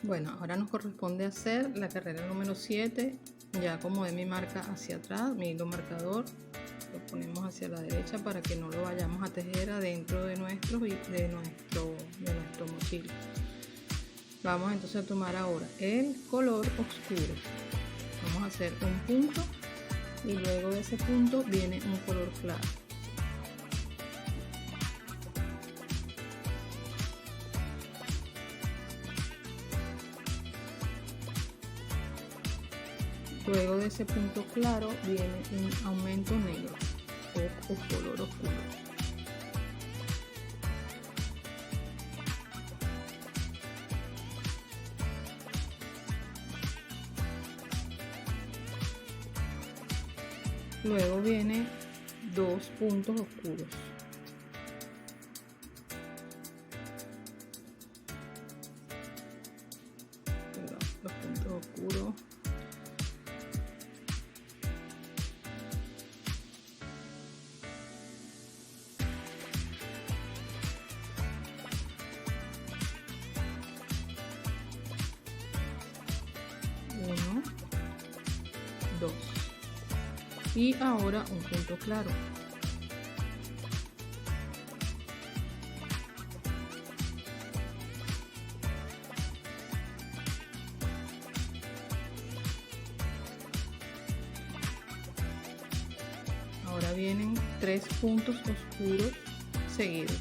Bueno, ahora nos corresponde hacer la carrera número 7. Ya acomodé mi marca hacia atrás, mi hilo marcador. Lo ponemos hacia la derecha para que no lo vayamos a tejer adentro de nuestro mochila. Vamos entonces a tomar ahora el color oscuro. Vamos a hacer un punto y luego de ese punto viene un color claro. Luego de ese punto claro viene un aumento negro o color oscuro. Luego viene dos puntos oscuros. Los puntos oscuros. Uno, dos. Y ahora un punto claro. Ahora vienen tres puntos oscuros seguidos.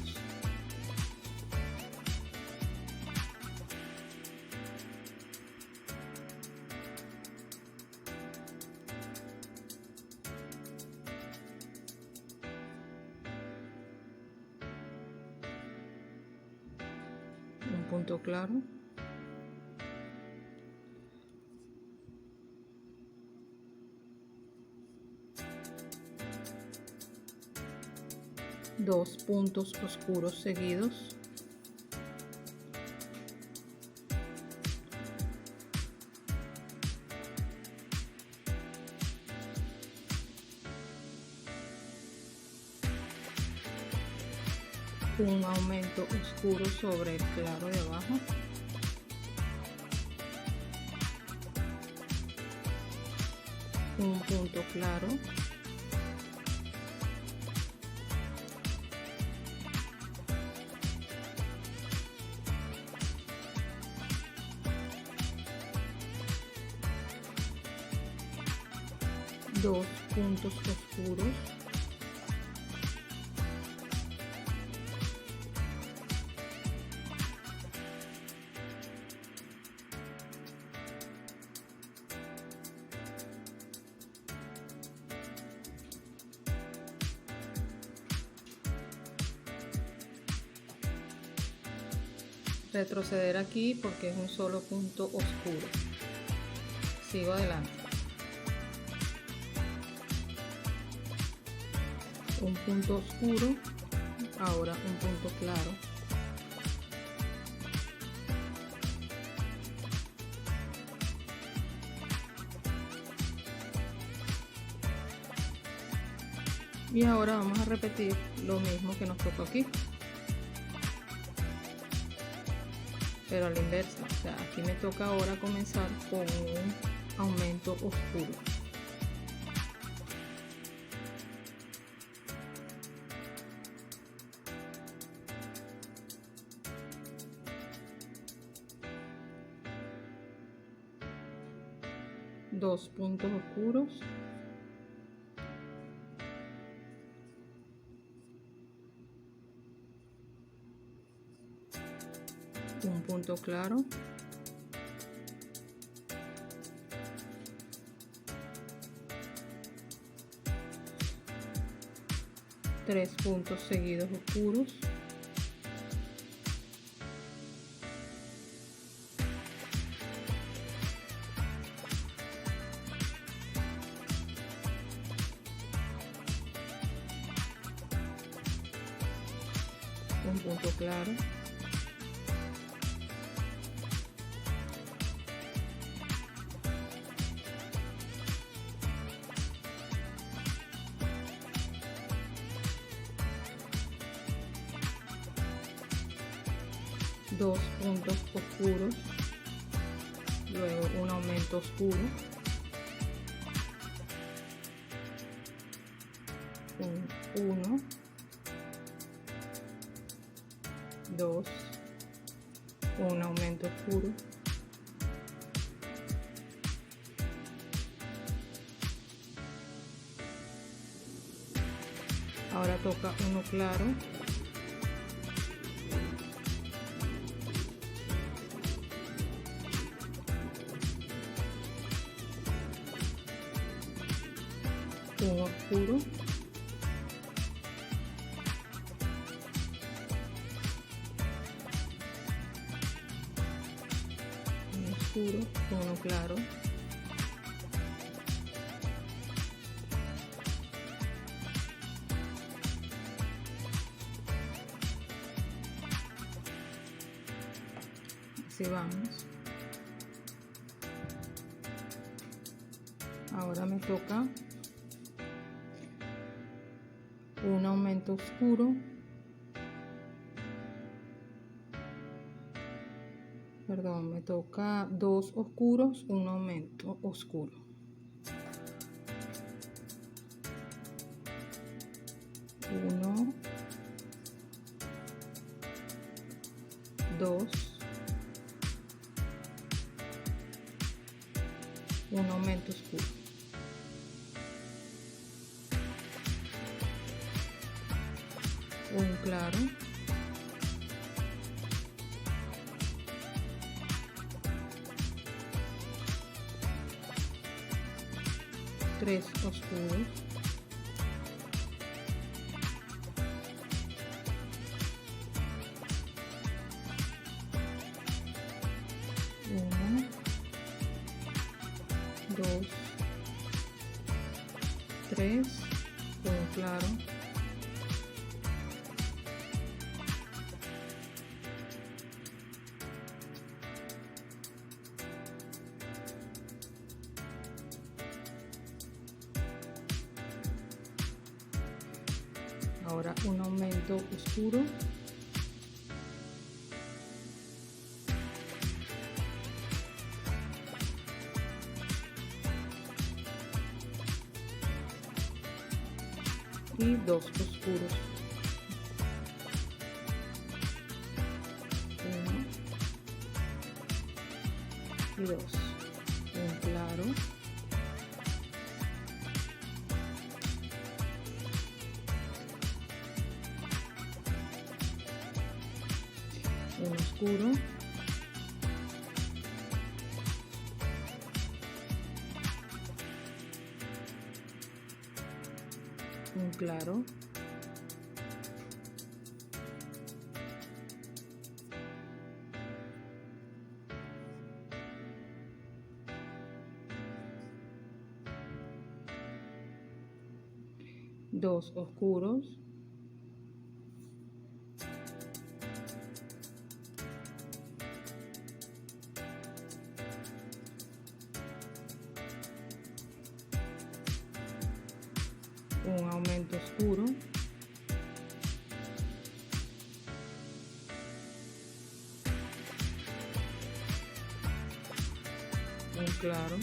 Un punto claro. Dos puntos oscuros seguidos. Un aumento oscuro sobre el claro de abajo. Un punto claro. Dos puntos oscuros. Retroceder aquí porque es un solo punto oscuro. Sigo adelante. Un punto oscuro, ahora un punto claro. Y ahora vamos a repetir lo mismo que nos tocó aquí, pero a la inversa. O sea, aquí me toca ahora comenzar con un aumento oscuro. Dos puntos oscuros. Un punto claro. Tres puntos seguidos oscuros. Un punto claro. Dos puntos oscuros. luego un aumento oscuro, un 1, 2, un aumento oscuro, ahora toca uno claro, un oscuro, un oscuro, uno claro, así vamos. Ahora me toca un aumento oscuro, perdón, me toca dos oscuros, un aumento oscuro, uno, dos, un aumento oscuro, un claro, tres oscuros, uno, dos, tres, un claro, ahora un aumento oscuro, y dos oscuros, uno y dos, un claro, un oscuro, un claro, dos oscuros, un aumento oscuro, un claro,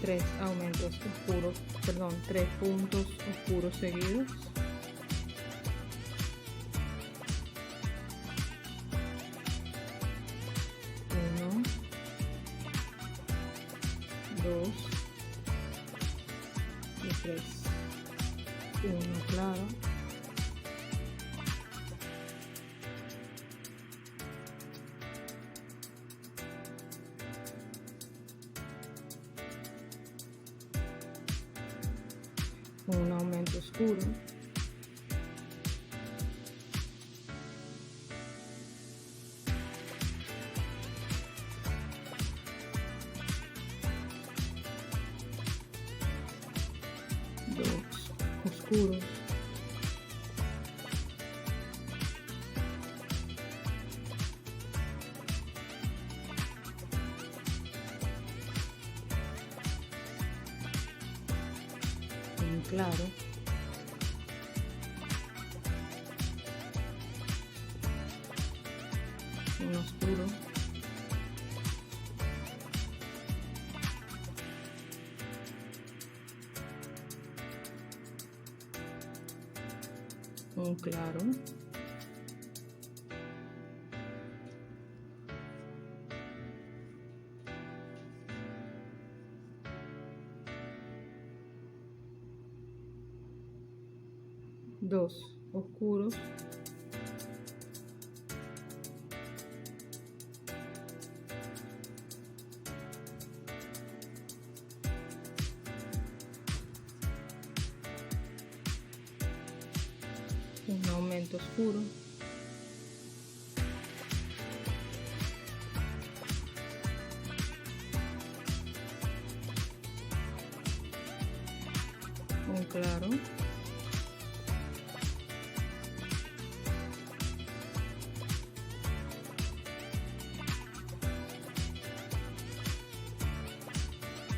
tres aumentos oscuros, perdón, tres puntos oscuros seguidos, uno, dos y tres, uno claro, un aumento oscuro, dos oscuros, un claro, un oscuro, un claro, dos oscuros, un aumento oscuro, un claro,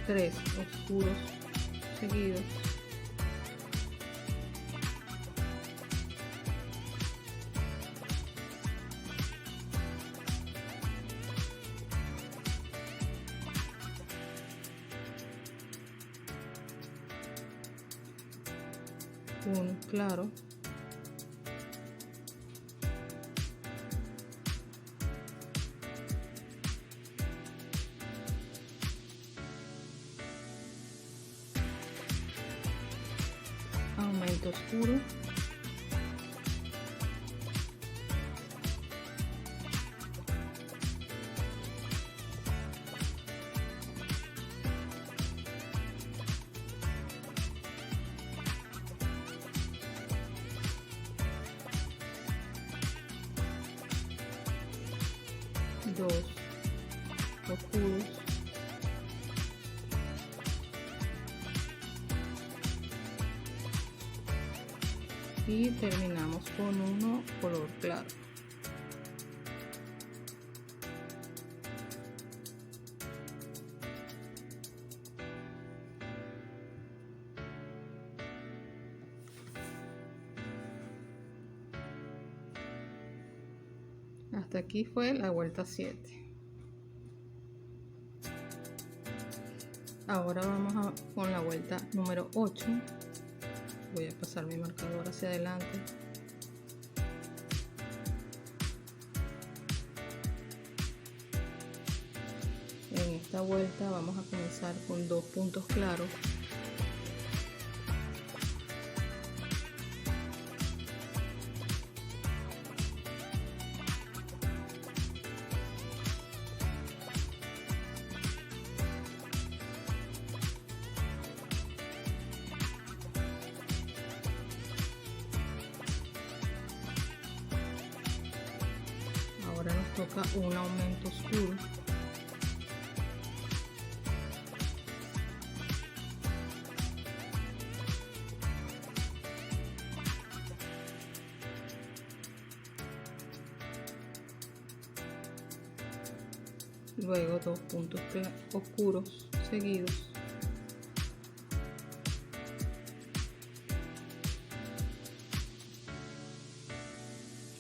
tres oscuros seguidos, un claro, aumento oscuro, dos oscuros, y terminamos con uno color claro. Hasta aquí fue la vuelta 7. Ahora vamos con la vuelta número 8. Voy a pasar mi marcador hacia adelante. En esta vuelta vamos a comenzar con 2 puntos claros. Ahora nos toca un aumento oscuro. Luego 2 puntos oscuros seguidos.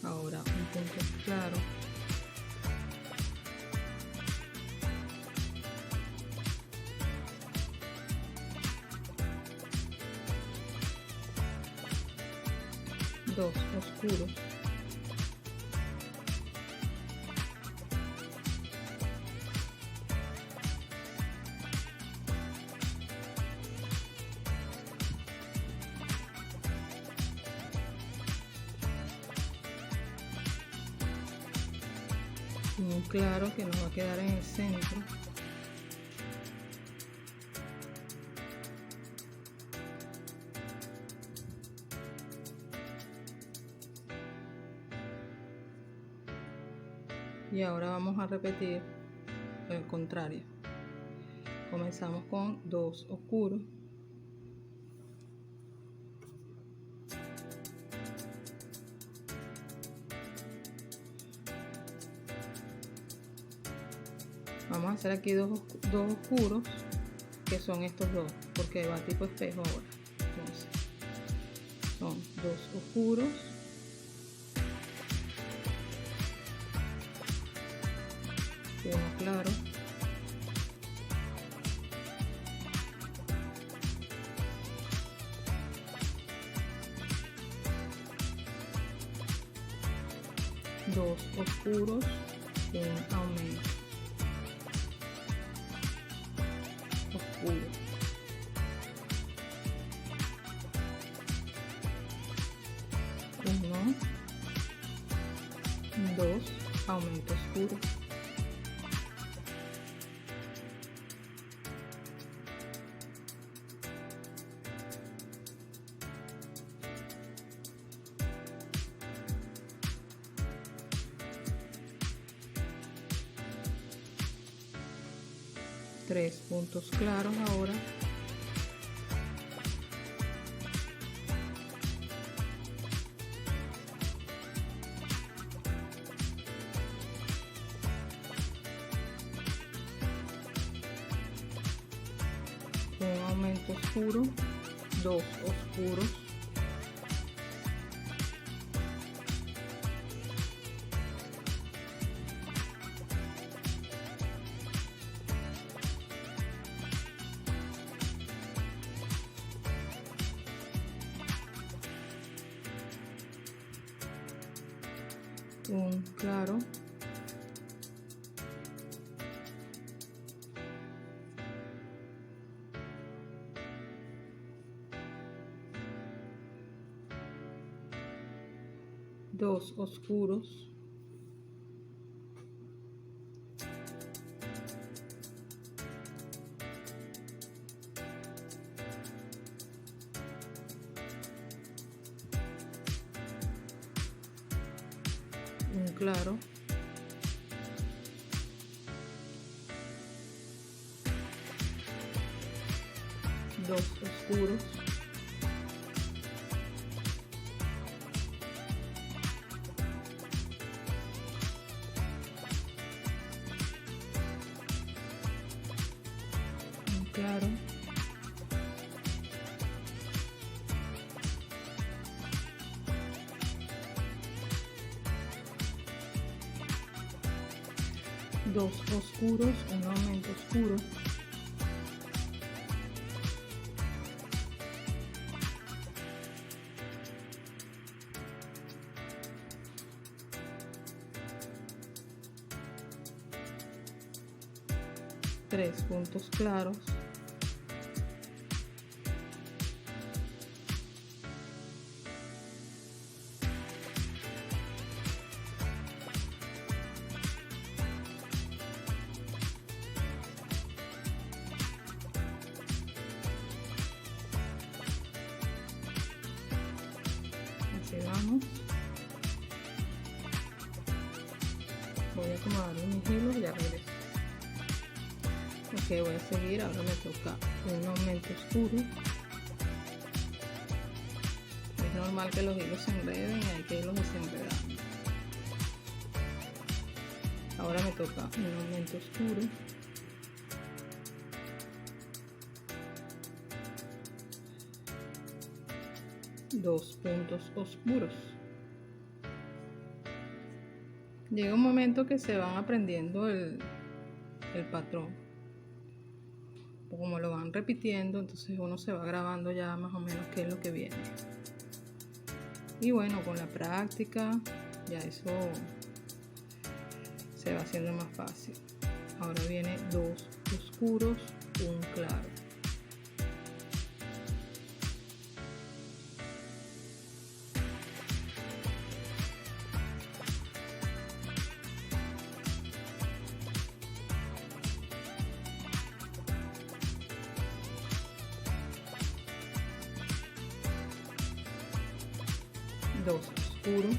Ahora un punto claro. Dos oscuros. Un claro que nos va a quedar en el centro. Y ahora vamos a repetir el contrario. Comenzamos con 2 oscuros. Vamos a hacer aquí dos oscuros, que son estos dos, porque va tipo espejo ahora. Entonces, son 2 oscuros, 2 oscuros, un aumento, oscuro, 1, 2, aumento oscuro, 3 puntos claros ahora, un aumento oscuro, 2 oscuros, un claro, dos oscuros, un claro, dos oscuros, un claro, dos oscuros, un aumento oscuro, tres puntos claros, así vamos. Voy a acomodar mis hilos y ya regreso. Ok, voy a seguir, ahora me toca un aumento oscuro. Es normal que los hilos se enreden y hay que irlos desenredando. Ahora me toca un aumento oscuro. Dos puntos oscuros. Llega un momento que se van aprendiendo el patrón. Como lo van repitiendo, entonces uno se va grabando ya más o menos qué es lo que viene. Y bueno, con la práctica ya eso se va haciendo más fácil. Ahora viene dos oscuros, un claro. Dos oscuros,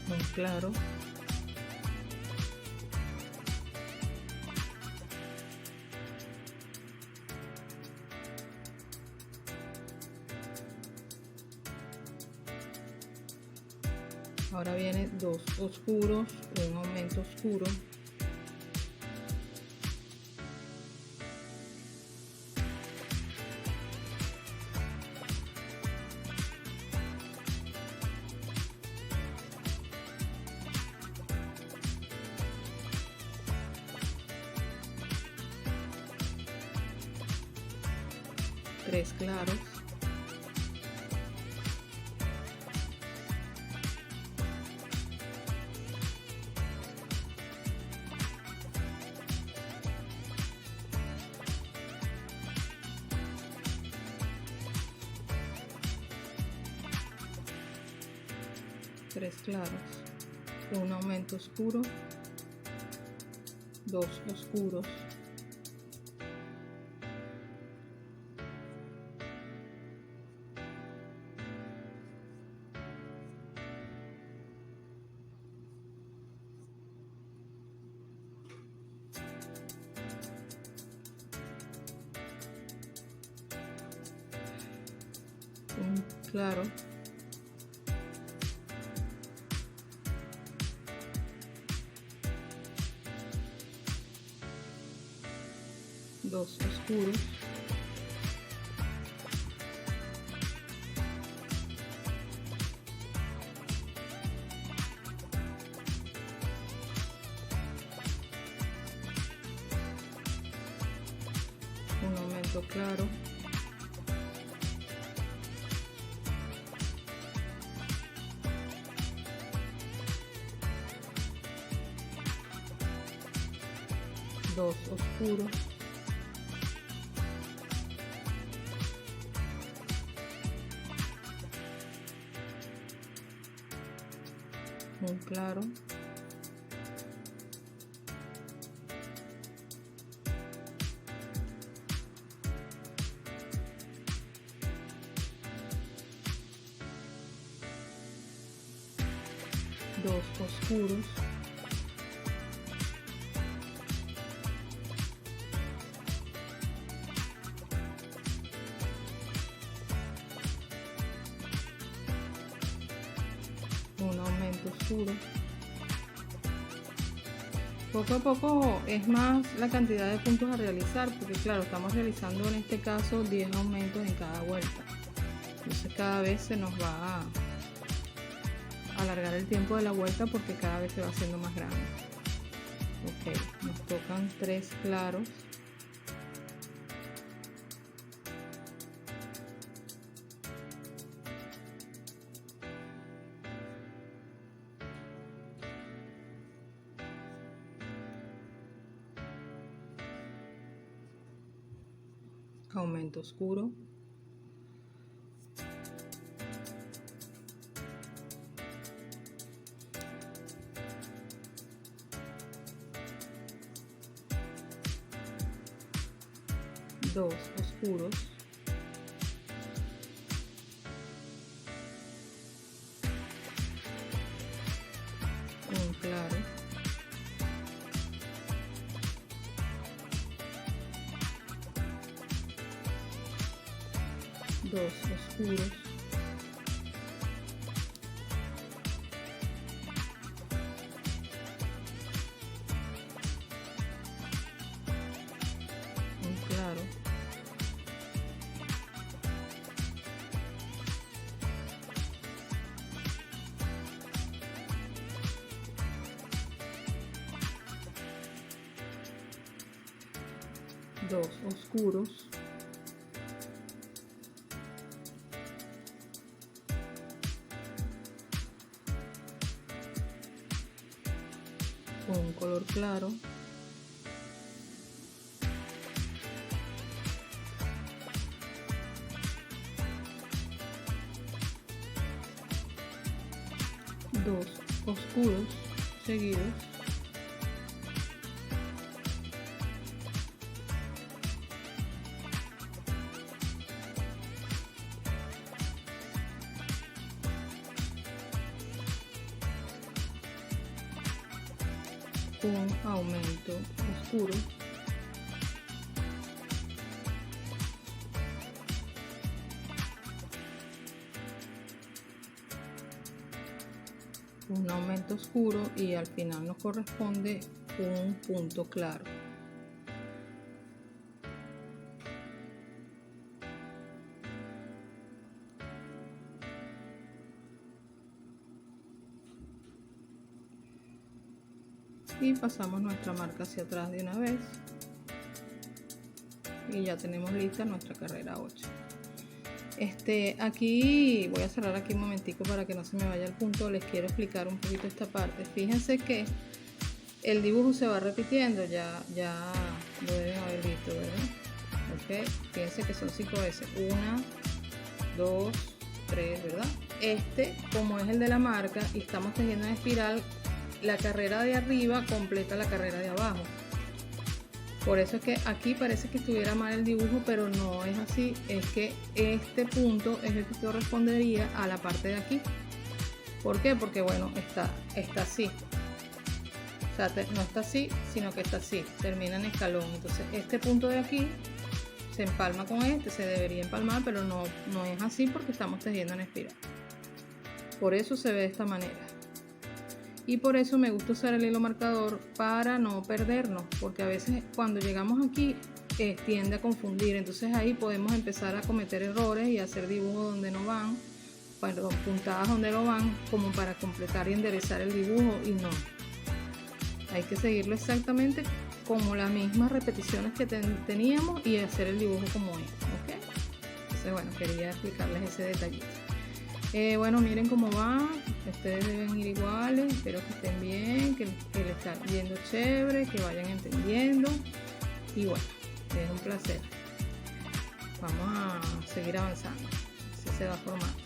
un claro, ahora viene dos oscuros, un aumento oscuro, 3 claros, tres claros, un aumento oscuro, 2 oscuros, un claro, dos oscuros, un aumento claro, dos oscuros, un claro, dos oscuros, un aumento oscuro. Poco a poco es más la cantidad de puntos a realizar, porque claro, estamos realizando en este caso 10 aumentos en cada vuelta. Entonces cada vez se nos va a alargar el tiempo de la vuelta porque cada vez se va haciendo más grande. Ok, nos tocan 3 claros. Aumento oscuro, dos oscuros, un claro, dos oscuros, un claro, dos oscuros, un color claro, dos oscuros seguidos, un aumento oscuro, un aumento oscuro y al final nos corresponde un punto claro. Y pasamos nuestra marca hacia atrás de una vez y ya tenemos lista nuestra carrera 8. Aquí voy a cerrar aquí un momentico para que no se me vaya el punto. Les quiero explicar un poquito esta parte. Fíjense que el dibujo se va repitiendo, ya lo deben haber visto, ¿verdad? Ok, fíjense que son 5 veces, 1, 2, 3, ¿verdad? Como es el de la marca y estamos tejiendo en espiral, la carrera de arriba completa la carrera de abajo. Por eso es que aquí parece que estuviera mal el dibujo, pero no es así. Es que este punto es el que correspondería a la parte de aquí. ¿Por qué? Porque bueno, está así. O sea, no está así, sino que está así. Termina en escalón. Entonces este punto de aquí se empalma con se debería empalmar, pero no es así porque estamos tejiendo en espiral. Por eso se ve de esta manera. Y por eso me gusta usar el hilo marcador para no perdernos, porque a veces cuando llegamos aquí tiende a confundir. Entonces ahí podemos empezar a cometer errores y hacer dibujos donde no van, bueno, puntadas donde no van, como para completar y enderezar el dibujo, y no. Hay que seguirlo exactamente como las mismas repeticiones que teníamos y hacer el dibujo como es, ¿ok? Entonces bueno, quería explicarles ese detallito. Bueno, miren cómo va. Ustedes deben ir iguales. Espero que estén bien, que les está yendo chévere, que vayan entendiendo. Y bueno, es un placer. Vamos a seguir avanzando. Así se va formando.